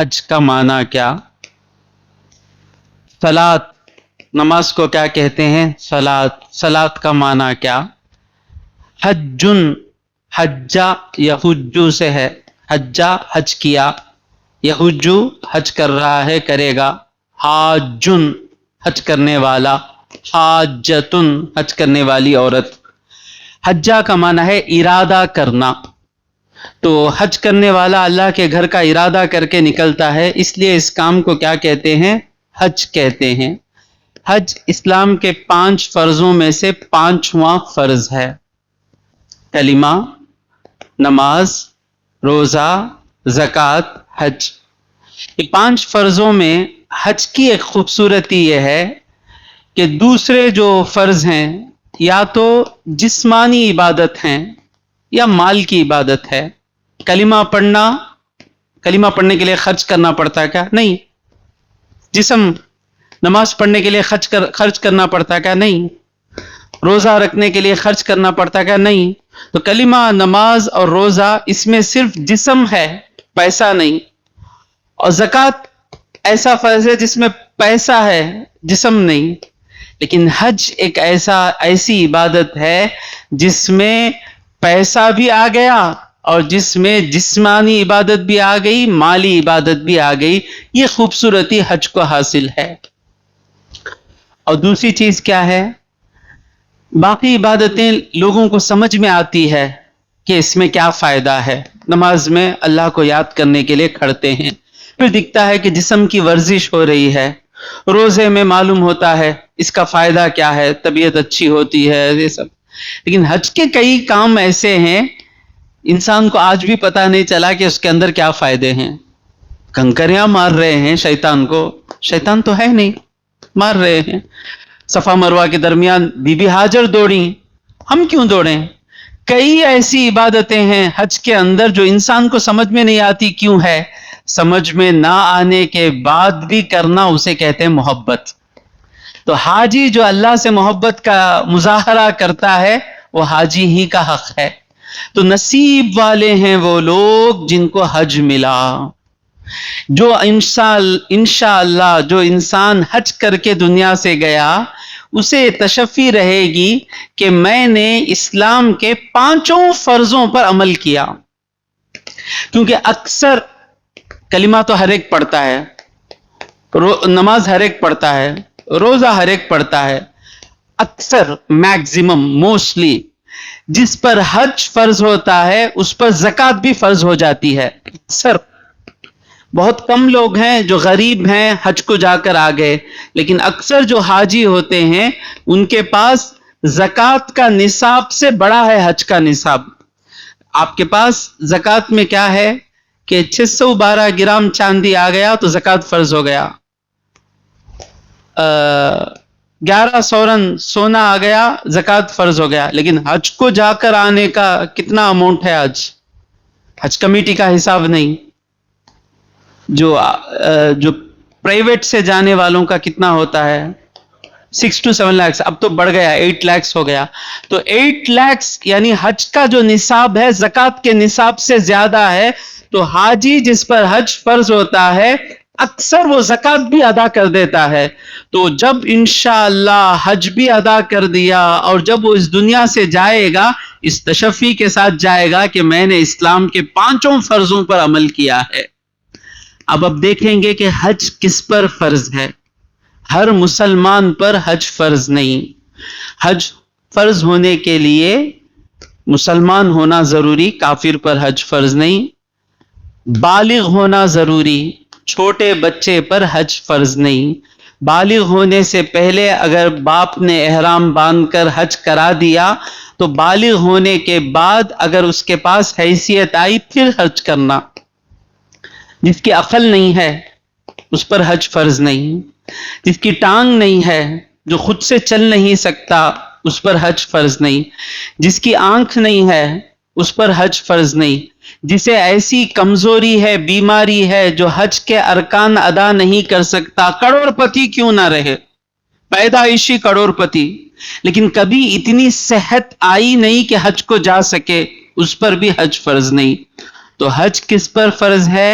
حج کا معنی کیا؟ صلات، نماز کو کیا کہتے ہیں؟ صلات، صلات کا معنی کیا؟ حجن، حجا یحجو سے ہے، حجا حج کیا، یحجو حج کر رہا ہے، کرے گا، حاجن حج کرنے والا، حاجتن حج کرنے والی عورت۔ حجا کا معنی ہے ارادہ کرنا، تو حج کرنے والا اللہ کے گھر کا ارادہ کر کے نکلتا ہے، اس لیے اس کام کو کیا کہتے ہیں؟ حج کہتے ہیں۔ حج اسلام کے 5 فرضوں میں سے 5واں فرض ہے۔ کلمہ، نماز، روزہ، زکوٰۃ، حج، یہ 5 فرضوں میں حج کی ایک خوبصورتی یہ ہے کہ دوسرے جو فرض ہیں یا تو جسمانی عبادت ہیں یا مال کی عبادت ہے۔ کلمہ پڑھنا، کلمہ پڑھنے کے لیے خرچ کرنا پڑتا ہے کیا؟ نہیں۔ جسم، نماز پڑھنے کے لیے خرچ کرنا پڑتا ہے کیا؟ نہیں۔ روزہ رکھنے کے لیے خرچ کرنا پڑتا ہے کیا؟ نہیں۔ تو کلمہ، نماز اور روزہ اس میں صرف جسم ہے، پیسہ نہیں۔ اور زکوٰۃ ایسا فرض ہے جس میں پیسہ ہے، جسم نہیں۔ لیکن حج ایک ایسی عبادت ہے جس میں پیسہ بھی آ گیا اور جس میں جسمانی عبادت بھی آ گئی، مالی عبادت بھی آ گئی۔ یہ خوبصورتی حج کو حاصل ہے۔ اور دوسری چیز کیا ہے؟ باقی عبادتیں لوگوں کو سمجھ میں آتی ہے کہ اس میں کیا فائدہ ہے۔ نماز میں اللہ کو یاد کرنے کے لیے کھڑتے ہیں، پھر دکھتا ہے کہ جسم کی ورزش ہو رہی ہے۔ روزے میں معلوم ہوتا ہے اس کا فائدہ کیا ہے، طبیعت اچھی ہوتی ہے، یہ سب۔ لیکن حج کے کئی کام ایسے ہیں انسان کو آج بھی پتہ نہیں چلا کہ اس کے اندر کیا فائدے ہیں۔ کنکریاں مار رہے ہیں شیطان کو، شیطان تو ہے نہیں، مار رہے ہیں۔ صفا مروہ کے درمیان بی بی ہاجر دوڑیں، ہم کیوں دوڑیں؟ کئی ایسی عبادتیں ہیں حج کے اندر جو انسان کو سمجھ میں نہیں آتی، کیوں ہے؟ سمجھ میں نہ آنے کے بعد بھی کرنا اسے کہتے ہیں محبت۔ تو حاجی جو اللہ سے محبت کا مظاہرہ کرتا ہے وہ حاجی ہی کا حق ہے۔ تو نصیب والے ہیں وہ لوگ جن کو حج ملا۔ جو انشاءاللہ جو انسان حج کر کے دنیا سے گیا اسے تشفی رہے گی کہ میں نے اسلام کے 5 فرضوں پر عمل کیا۔ کیونکہ اکثر کلمہ تو ہر ایک پڑھتا ہے، نماز ہر ایک پڑھتا ہے، روزہ ہر ایک پڑھتا ہے، اکثر میکزیمم موسٹلی جس پر حج فرض ہوتا ہے اس پر زکوٰۃ بھی فرض ہو جاتی ہے۔ اکثر بہت کم لوگ ہیں جو غریب ہیں حج کو جا کر آ گئے، لیکن اکثر جو حاجی ہوتے ہیں ان کے پاس زکوٰۃ کا نصاب سے بڑا ہے حج کا نصاب۔ آپ کے پاس زکوٰۃ میں کیا ہے کہ 612 گرام چاندی آ گیا تو زکوٰۃ فرض ہو گیا، 11 سورن سونا آ گیا زکوٰۃ فرض ہو گیا۔ لیکن حج کو جا کر آنے کا کتنا اماؤنٹ ہے؟ حج کمیٹی کا حساب نہیں، جو پرائیویٹ سے جانے والوں کا کتنا ہوتا ہے؟ 6 to 7 lakhs، اب تو بڑھ گیا 8 lakhs ہو گیا۔ تو 8 lakhs یعنی حج کا جو نصاب ہے زکوٰۃ کے نصاب سے زیادہ ہے۔ تو حاجی جس پر حج فرض ہوتا ہے اکثر وہ زکوٰۃ بھی ادا کر دیتا ہے۔ تو جب انشاءاللہ حج بھی ادا کر دیا اور جب وہ اس دنیا سے جائے گا اس تشفی کے ساتھ جائے گا کہ میں نے اسلام کے 5 فرضوں پر عمل کیا ہے۔ اب دیکھیں گے کہ حج کس پر فرض ہے۔ ہر مسلمان پر حج فرض نہیں۔ حج فرض ہونے کے لیے مسلمان ہونا ضروری، کافر پر حج فرض نہیں۔ بالغ ہونا ضروری، چھوٹے بچے پر حج فرض نہیں۔ بالغ ہونے سے پہلے اگر باپ نے احرام باندھ کر حج کرا دیا تو بالغ ہونے کے بعد اگر اس کے پاس حیثیت آئی پھر حج کرنا۔ جس کی عقل نہیں ہے اس پر حج فرض نہیں، جس کی ٹانگ نہیں ہے، جو خود سے چل نہیں سکتا اس پر حج فرض نہیں، جس کی آنکھ نہیں ہے اس پر حج فرض نہیں، جسے ایسی کمزوری ہے، بیماری ہے جو حج کے ارکان ادا نہیں کر سکتا، کروڑ پتی کیوں نہ رہے، پیدائشی کروڑ پتی، لیکن کبھی اتنی صحت آئی نہیں کہ حج کو جا سکے، اس پر بھی حج فرض نہیں۔ تو حج کس پر فرض ہے؟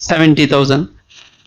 70,000,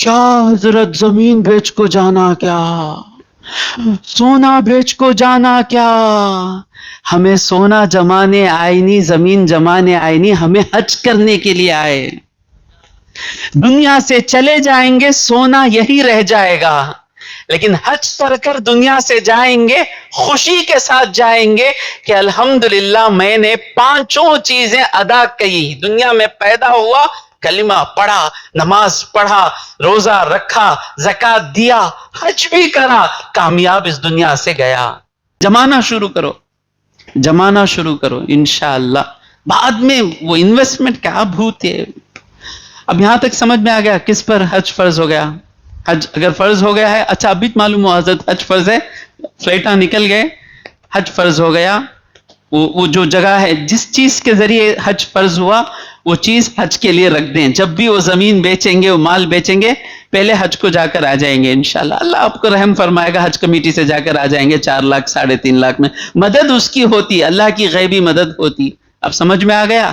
کیا حضرت زمین بیچ کو جانا کیا، سونا بیچ کو جانا کیا، ہمیں سونا جمانے آئے نہیں، زمین جمانے آئے نہیں، ہمیں حج کرنے کے لیے آئے. دنیا سے چلے جائیں گے سونا یہی رہ جائے گا، لیکن حج کر کر دنیا سے جائیں گے خوشی کے ساتھ جائیں گے کہ الحمدللہ میں نے پانچوں چیزیں ادا کی، دنیا میں پیدا ہوا، کلمہ پڑھا، نماز پڑھا، روزہ رکھا، زکوٰۃ دیا، حج بھی کرا، کامیاب اس دنیا سے گیا. جمانا شروع کرو، جمانا شروع کرو انشاءاللہ. بعد میں وہ انویسٹمنٹ کیا بھوت ہے. اب یہاں تک سمجھ میں آ گیا کس پر حج فرض ہو گیا. حج اگر فرض ہو گیا ہے، اچھا ابھی معلوم ہوا حضرت حج فرض ہے، فلائٹاں نکل گئے، حج فرض ہو گیا. وہ جو جگہ ہے جس چیز کے ذریعے حج فرض ہوا وہ چیز حج کے لیے رکھ دیں. جب بھی وہ زمین بیچیں گے، وہ مال بیچیں گے، پہلے حج کو جا کر آ جائیں گے انشاءاللہ. اللہ آپ کو رحم فرمائے گا، حج کمیٹی سے جا کر آ جائیں گے 4 لاکھ 3.5 لاکھ میں. مدد اس کی ہوتی، اللہ کی غیبی مدد ہوتی. اب سمجھ میں آ گیا.